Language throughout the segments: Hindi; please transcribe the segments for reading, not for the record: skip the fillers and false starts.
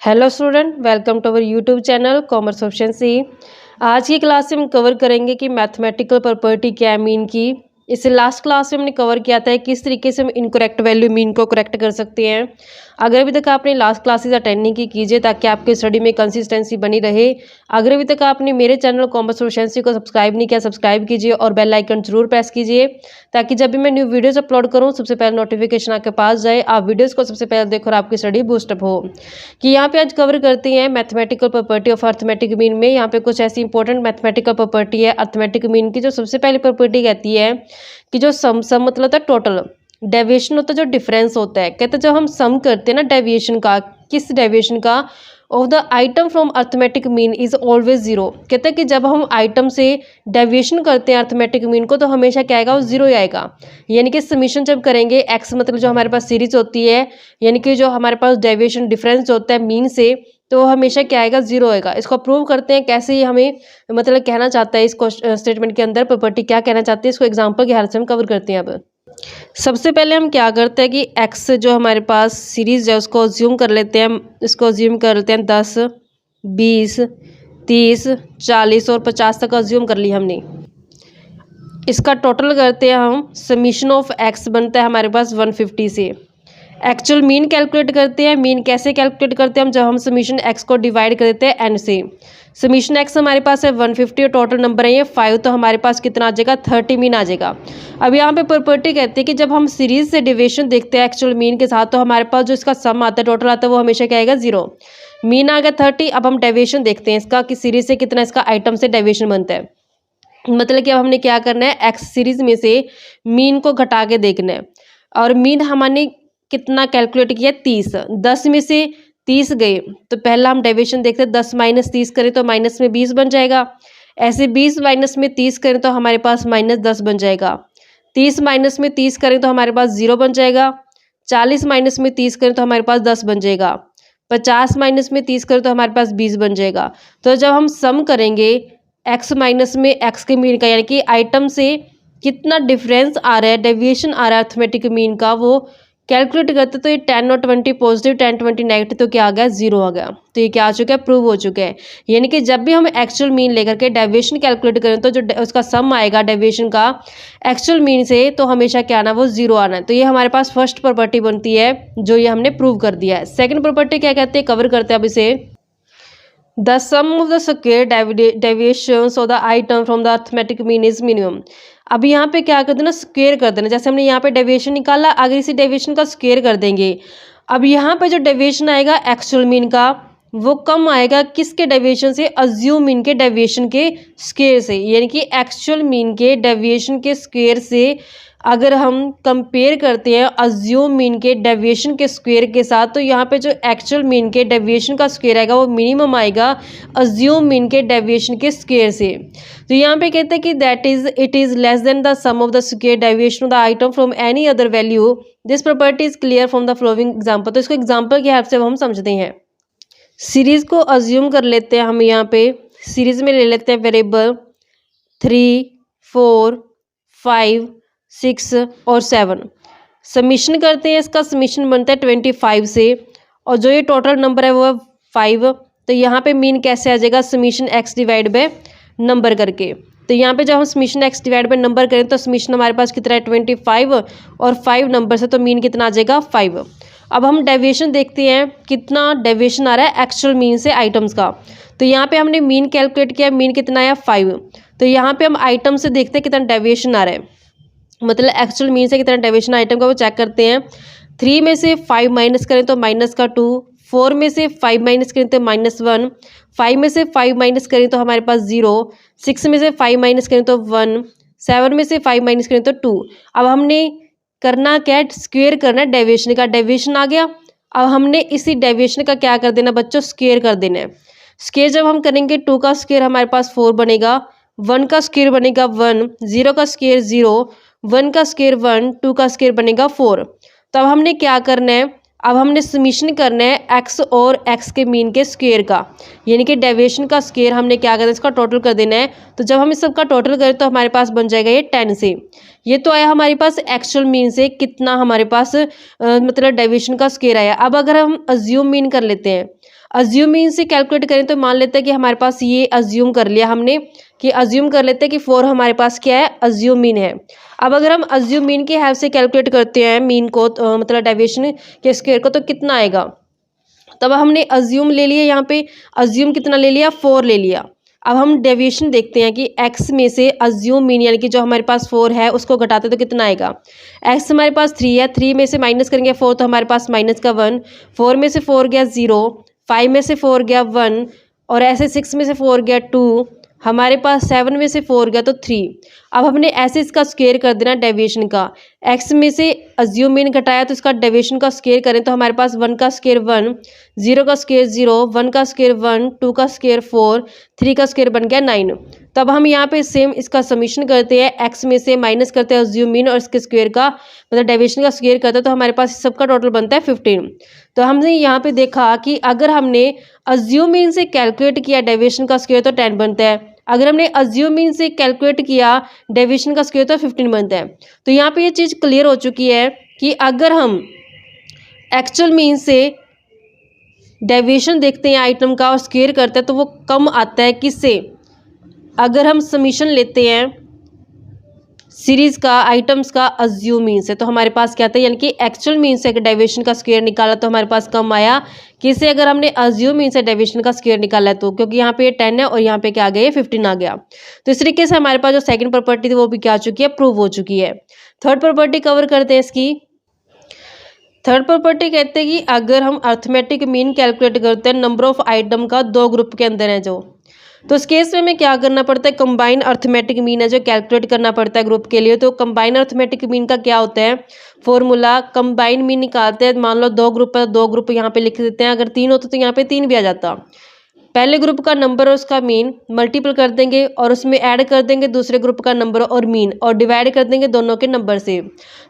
Hello student, welcome to our YouTube channel commerce option C. आज की क्लास में हम कवर करेंगे कि मैथमेटिकल प्रॉपर्टी क्या है मीन की। इससे लास्ट क्लास में हमने कवर किया था किस तरीके से हम इनकरेक्ट वैल्यू मीन को करेक्ट कर सकते हैं। अगर अभी तक आपने लास्ट क्लासेस अटेंड नहीं की कीजिए ताकि आपकी स्टडी में कंसिस्टेंसी बनी रहे। अगर अभी तक आपने मेरे चैनल कॉमर्स ऑप्शन सी को सब्सक्राइब नहीं किया, सब्सक्राइब कीजिए और बेल आइकन जरूर प्रेस कीजिए ताकि जब भी मैं न्यू वीडियोस अपलोड करूँ सबसे पहले नोटिफिकेशन आपके पास जाए, आप वीडियोज़ को सबसे पहले देखो और आपकी स्टडी बूस्टअप हो। कि यहाँ पे आज कवर करते हैं mathematical property of arithmetic mean में। यहाँ पे कुछ ऐसी इंपॉर्टेंट मैथमेटिकल प्रॉपर्टी है अर्थमेटिक मीन की। जो सबसे पहली प्रॉपर्टी कहती है कि जो सम मतलब होता है टोटल, डेविएशन होता है जो डिफरेंस होता है। कहते हैं जब हम सम करते हैं ना डेविएशन का, किस डेविएशन का, of the item from arithmetic mean is always zero. कहते हैं कि जब हम आइटम से डेविएशन करते हैं अर्थमेटिक मीन को तो हमेशा क्या आएगा, वो जीरो ही आएगा। यानी कि समीशन जब करेंगे एक्स मतलब जो हमारे पास सीरीज होती है, यानी कि जो हमारे पास डेविएशन डिफरेंस होता है मीन से, तो हमेशा क्या आएगा, जीरो आएगा। इसको प्रूव करते हैं कैसे ही हमें मतलब कहना चाहता है इसको स्टेटमेंट के अंदर प्रॉपर्टी क्या कहना चाहती है, इसको एग्जाम्पल के हेल्प से हम कवर करते हैं। अब सबसे पहले हम क्या करते हैं कि एक्स जो हमारे पास सीरीज है उसको अज्यूम कर लेते हैं। इसको अज्यूम कर लेते हैं 10, 20, 30, 40 और 50 तक अज्यूम कर लिया हमने। इसका टोटल करते हैं हम, समीशन ऑफ एक्स बनता है हमारे पास 150 से। एक्चुअल मीन कैलकुलेट करते हैं। मीन कैसे कैलकुलेट करते हैं हम, जब हम समीशन एक्स को डिवाइड कर देते हैं एन से। समीशन एक्स हमारे पास है 150 और टोटल नंबर है ये 5, तो हमारे पास कितना आ जाएगा, 30 मीन आ जाएगा। अब यहाँ पे प्रॉपर्टी कहती है कि जब हम सीरीज से डिविएशन देखते हैं एक्चुअल मीन के साथ, तो हमारे पास जो इसका सम आता है टोटल आता है वो हमेशा क्या आएगा, जीरो। मीन आ गया 30। अब हम डेविएशन देखते हैं इसका कि सीरीज से कितना इसका आइटम से डेविएशन बनता है। मतलब कि अब हमने क्या करना है, एक्स सीरीज में से मीन को घटा के देखना है। और मीन हमने कितना कैलकुलेट किया, 30। 10 में से 30 गए तो पहला हम डेविएशन देखते हैं, 10 माइनस 30 करें तो माइनस में 20 बन जाएगा। ऐसे 20 माइनस में 30 करें तो हमारे पास माइनस 10 बन जाएगा। 30 माइनस में 30 करें तो हमारे पास 0 बन जाएगा। 40 माइनस में 30 करें तो हमारे पास 10 बन जाएगा। 50 माइनस में 30 करें तो हमारे पास 20 बन जाएगा। तो जब हम सम करेंगे एक्स माइनस में एक्स के मीन का, यानी कि आइटम से कितना डिफरेंस आ रहा है, डेविएशन आ रहा है अर्थमेटिक मीन का, वो कैलकुलेट करते तो ये 10 और 20 पॉजिटिव, 10 20 नेगेटिव, तो क्या आ गया, जीरो आ गया। तो ये क्या आ चुका है, प्रूव हो चुका है। यानी कि जब भी हम एक्चुअल मीन लेकर के डेविएशन कैलकुलेट करें तो जो उसका सम आएगा डेविएशन का एक्चुअल मीन से, तो हमेशा क्या आना, वो जीरो आना है। तो ये हमारे पास फर्स्ट प्रॉपर्टी बनती है जो ये हमने प्रूव कर दिया है। सेकेंड प्रॉपर्टी क्या कहते हैं, कवर करते हैं अब इसे। The sum of the square deviations of the item from the arithmetic mean is minimum. अब यहाँ पे क्या कर देना, स्क्वायर कर देना। जैसे हमने यहाँ पे डेविएशन निकाला, अगर इसी डेविएशन का स्क्वायर कर देंगे, अब यहाँ पे जो डेविएशन आएगा एक्चुअल मीन का, वो कम आएगा किसके डेविएशन से, अज्यूम मीन के डेविएशन के स्क्वायर से। यानी कि एक्चुअल मीन के डेविएशन के स्क्वायर से अगर हम कंपेयर करते हैं अज्यूम मीन के डेविएशन के स्क्वायर के साथ, तो यहाँ पे जो एक्चुअल मीन के डेविएशन का स्क्वायर आएगा वो मिनिमम आएगा अज्यूम मीन के डेविएशन के स्क्वायर से। तो यहाँ पे कहते हैं कि that is it is less than the sum of the square deviation of the item from any other value. This property is clear from the following example. तो इसको एग्जाम्पल की हेल्प से हम समझते हैं। सीरीज को अज्यूम कर लेते हैं हम। यहाँ पे सीरीज में ले लेते हैं वेरिएबल 3, 4, 5, 6 और 7। समीशन करते हैं, इसका समीशन बनता है 25 से, और जो ये टोटल नंबर है वो है 5। तो यहाँ पे मीन कैसे आ जाएगा, summation x divide by number करके। तो यहाँ पे जब हम summation x divide by number करें तो समीशन हमारे पास कितना है, 25, और 5 नंबर से तो मीन कितना आ जाएगा, 5। अब हम डेविएशन देखते हैं कितना डेविएशन आ रहा है एक्चुअल मीन से आइटम्स का। तो यहाँ पे हमने मीन कैलकुलेट किया, मीन कितना आया, 5। तो यहाँ पे हम आइटम से देखते हैं कितना डेविएशन आ रहा है, मतलब एक्चुअल मीन से कितना डेविएशन आइटम का वो चेक करते हैं। 3 में से 5 माइनस करें तो माइनस का 2, 4 में से 5 माइनस करें तो -1, 5 में से 5 माइनस करें तो हमारे पास 0, 6 में से 5 माइनस करें तो 1, 7 में से 5 माइनस करें तो 2। अब हमने करना क्या है, स्क्वेयर करना है डेविएशन का। डेविएशन आ गया, अब हमने इसी डेविएशन का क्या कर देना बच्चों, स्क्वेयर कर देना है। स्क्वेयर जब हम करेंगे 2 का स्क्वेयर हमारे पास 4 बनेगा, 1 का स्क्वेयर बनेगा 1, 0 का स्क्वेयर 0, 1 का स्क्वेयर 1, 2 का स्क्वेयर बनेगा 4। तो अब हमने क्या करना है, अब हमने समीशन करना है एक्स और एक्स के मीन के स्क्वेयर का, यानी कि डेविएशन का स्क्वेयर हमने क्या करना है, इसका टोटल कर देना है। तो जब हम इस सब का टोटल करें तो हमारे पास बन जाएगा ये 10 से। ये तो आया हमारे पास एक्चुअल मीन से कितना हमारे पास मतलब डेविएशन का स्क्वेयर आया। अब अगर हम अज्यूम मीन कर लेते हैं, अज्यूम मीन से कैलकुलेट करें तो मान लेते हैं कि हमारे पास ये अज्यूम कर लिया हमने कि अज्यूम कर लेते हैं कि 4 हमारे पास क्या है, अज्यूम मीन है। अब अगर हम अज्यूम मीन की हेल्प से कैलकुलेट करते हैं मीन को मतलब डेविएशन के स्क्वायर को, तो कितना आएगा। तब हमने अज्यूम ले लिया, यहाँ पे अज्यूम कितना ले लिया, 4 ले लिया। अब हम डेविएशन देखते हैं कि x में से अज्यूम मीन यानी कि जो हमारे पास 4 है उसको घटाते तो कितना आएगा। x हमारे पास 3 है, 3 में से माइनस करेंगे 4 तो हमारे पास माइनस का 1, 4 में से 4 गया 0, 5 में से 4 गया 1, और ऐसे 6 में से 4 गया 2, हमारे पास 7 में से 4 गया तो 3। अब हमने ऐसे इसका स्क्वायर कर देना डेविएशन का। x में से अज्यूम मीन घटाया तो इसका डेविएशन का स्क्वायर करें तो हमारे पास 1 का स्क्वायर 1, 0 का स्क्वायर 0, 1 का स्क्वायर 1, 2 का स्क्वायर 4, 3 का स्क्वायर बन गया 9। तब हम यहाँ पे सेम इसका समीशन करते हैं, x में से माइनस करते हैं अज्यूम मीन और इसके स्क्वायर का मतलब डेविएशन का स्क्वायर करते हैं तो हमारे पास सबका टोटल बनता है 15। तो हमने यहाँ पे देखा कि अगर हमने अज्यूम मीन से कैलकुलेट किया डेविएशन का स्क्वायर तो 10 बनता है, अगर हमने अज्यूम मीन से कैलकुलेट किया डेविएशन का स्क्वायर तो 15 बनता है। तो यहाँ पे ये चीज़ क्लियर हो चुकी है कि अगर हम एक्चुअल मीन से डेविएशन देखते हैं आइटम का और स्क्वायर करते हैं तो वो कम आता है किससे, अगर हम समीशन लेते हैं सीरीज का आइटम्स का अज्यूम मीन से। तो हमारे पास क्या आता है, यानी कि एक्चुअल मीन से अगर डेविएशन का स्क्वायर निकाला तो हमारे पास कम आया किससे, अगर हमने अज्यूम मीन से डेविएशन का स्क्वायर निकाला है तो, क्योंकि यहाँ पे 10 है और यहाँ पे क्या आ गया, 15 आ गया। तो इस तरीके से हमारे पास जो सेकंड प्रॉपर्टी थी वो भी क्या आ चुकी है, प्रूव हो चुकी है। थर्ड प्रॉपर्टी कवर करते हैं इसकी। थर्ड प्रॉपर्टी कहते हैं कि अगर हम अर्थमेटिक मीन कैलकुलेट करते हैं नंबर ऑफ आइटम का 2 ग्रुप के अंदर है जो, तो इस केस में हमें क्या करना पड़ता है, कंबाइन अर्थमेटिक मीन है जो कैलकुलेट करना पड़ता है ग्रुप के लिए। तो कंबाइन अर्थमेटिक मीन का क्या होता है फॉर्मूला, कंबाइन मीन निकालते हैं, मान लो 2 ग्रुप है, 2 ग्रुप यहाँ पे लिख देते हैं, अगर 3 होता तो यहाँ पे 3 भी आ जाता। पहले ग्रुप का नंबर और उसका मीन मल्टीपल कर देंगे और उसमें ऐड कर देंगे दूसरे ग्रुप का नंबर और मीन और डिवाइड कर देंगे दोनों के नंबर से,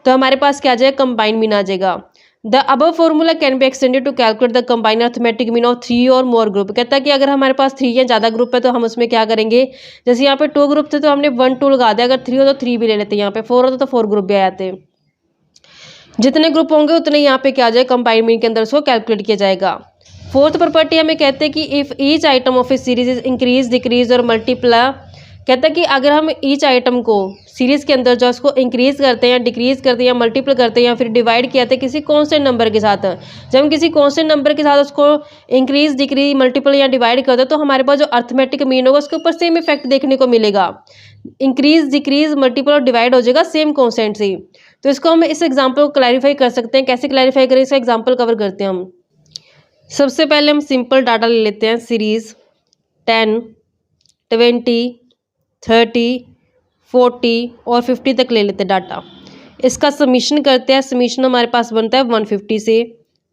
तो हमारे पास क्या आ जाएगा, कंबाइन मीन आ जाएगा। The above formula can be extended to calculate the combine arithmetic mean of 3 और मोर ग्रुप। कहता है कि अगर हमारे पास 3 या ज़्यादा ग्रुप है तो हम उसमें क्या करेंगे, जैसे यहाँ पे 2 ग्रुप थे तो हमने 1 2 लगा दिया, अगर 3 हो तो 3 भी ले लेते, यहाँ पे 4 होता तो 4 ग्रुप भी आ जाते। जितने ग्रुप होंगे उतने यहाँ पे क्या आ जाए, कंबाइन मीन के अंदर उसको कैलकुलेट किया जाएगा। फोर्थ प्रॉपर्टी हमें कहते हैं कि if each item of A series is increase decrease और मल्टीप्लाई, कहता है कि अगर हम ईच आइटम को सीरीज के अंदर जो उसको इंक्रीज करते हैं, डिक्रीज करते हैं या मल्टीपल करते हैं या फिर डिवाइड किया जाता है किसी कॉन्स्टेंट नंबर के साथ, जब हम किसी कॉन्स्टेंट नंबर के साथ उसको इंक्रीज डिक्रीज मल्टीपल या डिवाइड करते हैं तो हमारे पास जो अर्थमेटिक मीन होगा उसके ऊपर सेम इफेक्ट देखने को मिलेगा, इंक्रीज डिक्रीज मल्टीपल और डिवाइड हो जाएगा सेम कॉन्स्टेंट से। तो इसको हम इस एग्जाम्पल को क्लैरिफाई कर सकते हैं, कैसे क्लैरिफाई करें इसका एग्जाम्पल कवर करते हैं हम। सबसे पहले हम सिंपल डाटा ले लेते हैं, सीरीज 10, 20, 30, 40 और 50 तक ले लेते हैं डाटा। इसका समीशन करते हैं, समीशन हमारे पास बनता है 150 से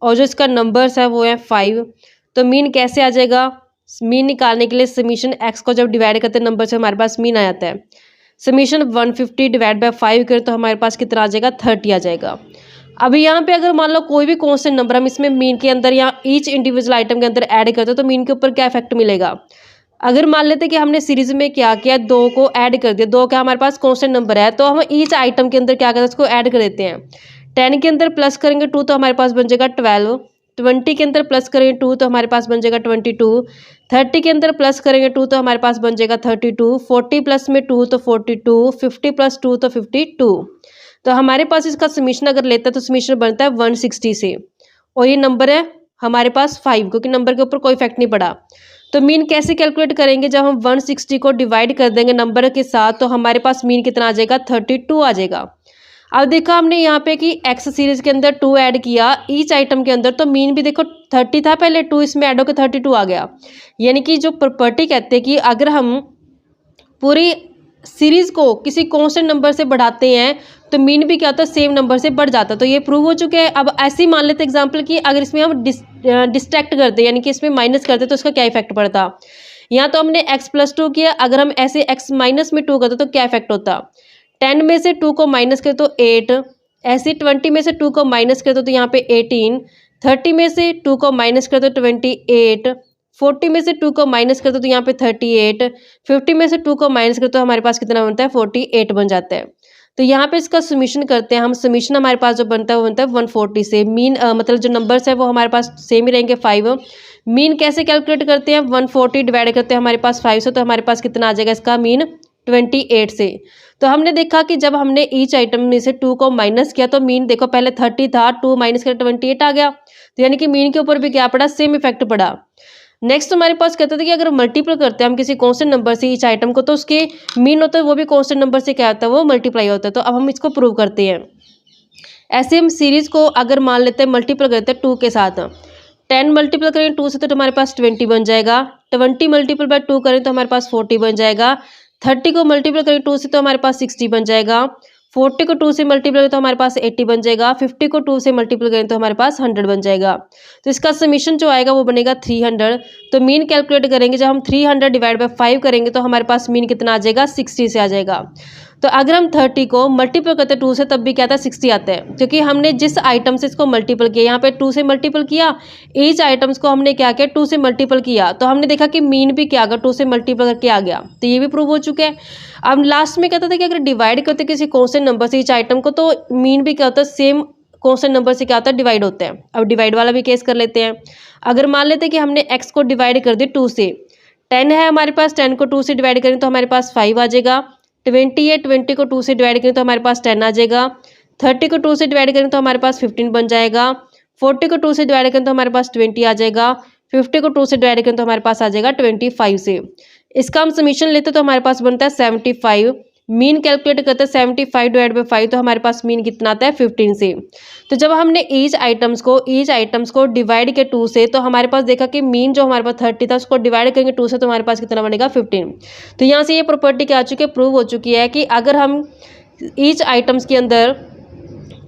और जो इसका नंबर्स है वो है 5। तो मीन कैसे आ जाएगा, मीन निकालने के लिए समीशन एक्स को जब डिवाइड करते हैं नंबर से हमारे पास मीन आ जाता है। समीशन 150 डिवाइड बाय 5 करें तो हमारे पास कितना आ जाएगा, 30 आ जाएगा। अभी यहाँ पे अगर मान लो कोई भी कॉन्स्टेंट नंबर हम इसमें मीन के अंदर या ईच इंडिविजुअल आइटम के अंदर ऐड करते हो तो मीन के ऊपर क्या इफेक्ट मिलेगा। अगर मान लेते कि हमने सीरीज में क्या किया, 2 को ऐड कर दिया, 2 क्या हमारे पास कॉन्स्टेंट नंबर है तो हम ईच आइटम के अंदर क्या करते हैं उसको ऐड कर देते हैं। 10 के अंदर प्लस करेंगे 2 तो हमारे पास बन जाएगा 12, 20 के अंदर प्लस करेंगे 2 तो हमारे पास बन जाएगा 22, 30 के अंदर प्लस करेंगे 2 तो हमारे पास बन जाएगा 32, 40 प्लस में 2 तो 42, 50 प्लस 2 तो 52। तो हमारे पास इसका समीशन अगर लेता है तो समीशन बनता है 160 से और ये नंबर है हमारे पास 5 क्योंकि नंबर के ऊपर कोई इफेक्ट नहीं पड़ा। तो मीन कैसे कैलकुलेट करेंगे, जब हम 160 को डिवाइड कर देंगे नंबर के साथ तो हमारे पास मीन कितना आ जाएगा, 32 आ जाएगा। अब देखा हमने यहाँ पे कि एक्स सीरीज के अंदर 2 ऐड किया ईच आइटम के अंदर तो मीन भी देखो 30 था पहले, 2 इसमें ऐड होकर 32 आ गया। यानी कि जो प्रॉपर्टी कहते हैं कि अगर हम पूरी सीरीज को किसी कांस्टेंट नंबर से बढ़ाते हैं तो मीन भी क्या होता है, सेम नंबर से बढ़ जाता है। तो ये प्रूव हो चुके हैं। अब ऐसे ही मान लेते एग्जांपल कि अगर इसमें हम डिस्ट्रैक्ट करते यानी कि इसमें माइनस करते तो उसका क्या इफेक्ट पड़ता। यहाँ तो हमने x+2 किया, अगर हम ऐसे x -2 करते तो क्या इफेक्ट होता। 10 में से 2 को माइनस करते तो 8, ऐसे 20 में से 2 को माइनस करते तो यहाँ पे 18, 30 में से 2 को माइनस करते तो 28, 40 में से 2 को माइनस करते तो यहाँ पे 38, 50 में से 2 को माइनस करते तो हमारे पास कितना बनता है, 48 बन जाता है। तो यहाँ पे इसका समीशन करते हैं हम। समीशन हमारे पास जो बनता है वो बनता है 140 से। मीन मतलब जो नंबर्स है वो हमारे पास सेम ही रहेंगे 5। मीन कैसे कैलकुलेट करते हैं, 140 डिवाइड करते हैं हमारे पास 5 से, तो हमारे पास कितना आ जाएगा इसका मीन 28 से। तो हमने देखा कि जब हमने ईच आइटम में से 2 को माइनस किया तो मीन देखो पहले 30 था, 2 माइनस कर 28 आ गया। तो यानी कि मीन के ऊपर भी क्या पड़ा, सेम इफेक्ट पड़ा। नेक्स्ट हमारे पास कहते थे कि अगर मल्टीपल करते हैं हम किसी कांस्टेंट नंबर से ईच आइटम को, तो उसके मीन होता है वो भी कांस्टेंट नंबर से क्या होता है, वो मल्टीप्लाई होता है। तो अब हम इसको प्रूव करते हैं। ऐसे हम सीरीज को अगर मान लेते हैं मल्टीपल करते हैं 2 के साथ, 10 मल्टीपल करें 2 से तो हमारे पास 20 बन जाएगा। 20 मल्टीपल बाय 2 करें तो हमारे पास 40 बन जाएगा। 30 को मल्टीपल करें 2 से तो हमारे पास 60 बन जाएगा। 40 को 2 से मल्टीपल करें तो हमारे पास 80 बन जाएगा। 50 को 2 से मल्टीपल करें तो हमारे पास 100 बन जाएगा। तो इसका समीशन जो आएगा वो बनेगा 300। तो मीन कैलकुलेट करेंगे, जब हम 300 डिवाइड बाय 5 करेंगे तो हमारे पास मीन कितना आ जाएगा, 60 से आ जाएगा। तो अगर हम 30 को मल्टीपल करते हैं 2 से तब भी क्या आता है, 60 आता है, क्योंकि हमने जिस आइटम से इसको मल्टीपल किया, यहाँ पे 2 से मल्टीपल किया, ईच आइटम्स को हमने क्या किया 2 से मल्टीपल किया, तो हमने देखा कि मीन भी क्या आ गया 2 से मल्टीपल करके आ गया। तो ये भी प्रूव हो चुका है। अब लास्ट में कहता था कि अगर डिवाइड करते किसी कांस्टेंट नंबर से ईच आइटम को, तो मीन भी क्या होता है, सेम कांस्टेंट नंबर से क्या होता है, डिवाइड होता है। अब डिवाइड वाला भी केस कर लेते हैं। अगर मान लेते हैं कि हमने एक्स को डिवाइड कर दिया 2 से, 10 है हमारे पास, 10 को 2 से डिवाइड करें तो हमारे पास 5 आ जाएगा। 20 है, 20 को 2 से डिवाइड करें तो हमारे पास 10 आ जाएगा। 30 को 2 से डिवाइड करें तो हमारे पास 15 बन जाएगा। 40 को 2 से डिवाइड करें तो हमारे पास 20 आ जाएगा। 50 को 2 से डिवाइड करें तो हमारे पास आ जाएगा 25 से। इसका हम समीशन लेते तो हमारे पास बनता है 75। मीन कैलकुलेट करते हैं 75 डिवाइड बाई 5, तो हमारे पास मीन कितना आता है 15 से। तो जब हमने ईच आइटम्स को डिवाइड किया 2 से, तो हमारे पास देखा कि मीन जो हमारे पास 30 था उसको डिवाइड करेंगे 2 से तो हमारे पास कितना बनेगा 15। तो यहाँ से ये प्रॉपर्टी क्या आ चुकी है, प्रूव हो चुकी है कि अगर हम ईच आइटम्स के अंदर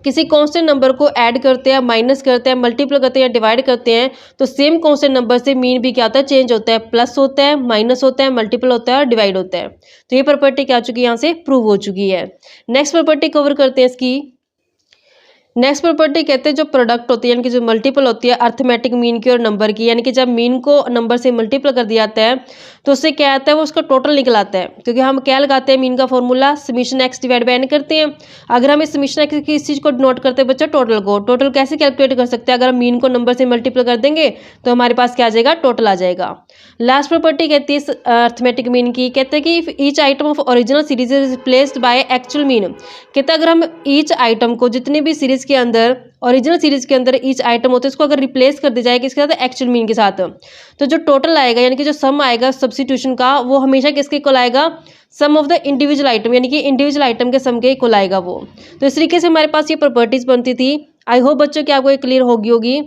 किसी कांस्टेंट नंबर को ऐड करते हैं, माइनस करते हैं, मल्टीपल करते हैं या डिवाइड करते हैं, तो सेम कांस्टेंट नंबर से मीन भी क्या होता है, चेंज होता है। प्लस होता है, माइनस होता है, मल्टीपल होता है और डिवाइड होता है। तो ये प्रॉपर्टी क्या आ चुकी है, यहाँ से प्रूव हो चुकी है। नेक्स्ट प्रॉपर्टी कवर करते हैं इसकी। नेक्स्ट प्रॉपर्टी कहते हैं जो प्रोडक्ट होती है, यानी कि जो मल्टीपल होती है अर्थमेटिक मीन की और नंबर की, यानी कि जब मीन को नंबर से मल्टीपल कर दिया जाता है तो उससे क्या आता है, वो उसका टोटल निकल आता है। क्योंकि हम क्या लगाते हैं, मीन का formula summation x divide by n करते हैं। अगर हम इस समीशन एक्स की इस चीज़ को नोट करते हैं बच्चों, टोटल को, टोटल कैसे कैलकुलेट कर सकते हैं, अगर हम मीन को नंबर से मल्टीपल कर देंगे तो हमारे पास क्या आ जाएगा, टोटल आ जाएगा। लास्ट प्रॉपर्टी कहती है अर्थमेटिक मीन की, कहते हैं कि each item of original series is replaced by actual mean. कहते हैं अगर हम ईच आइटम को, जितने भी सीरीज के अंदर, ओरिजिनल सीरीज के अंदर ईच आइटम होता है, इसको अगर रिप्लेस कर दी जाए किसके साथ, एक्चुअल मीन के साथ, तो जो टोटल आएगा, यानी कि जो सम आएगा सब्स्टिट्यूशन का, वो हमेशा किसके इक्वल आएगा, सम ऑफ द इंडिविजुअल आइटम, यानी कि इंडिविजुअल आइटम के सम के इक्वल आएगा वो। तो इस तरीके से हमारे पास ये प्रॉपर्टीज बनती थी। आई होप बच्चों कि आपको ये क्लियर होगी।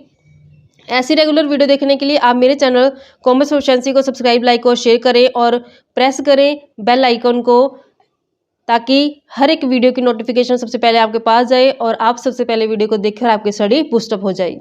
ऐसी रेगुलर वीडियो देखने के लिए आप मेरे चैनल कॉमर्स प्रोफिशिएंसी को सब्सक्राइब, लाइक और शेयर करें और प्रेस करें बेल आइकन को, ताकि हर एक वीडियो की नोटिफिकेशन सबसे पहले आपके पास जाए और आप सबसे पहले वीडियो को देखकर आपकी स्टडी बूस्टअप हो जाए।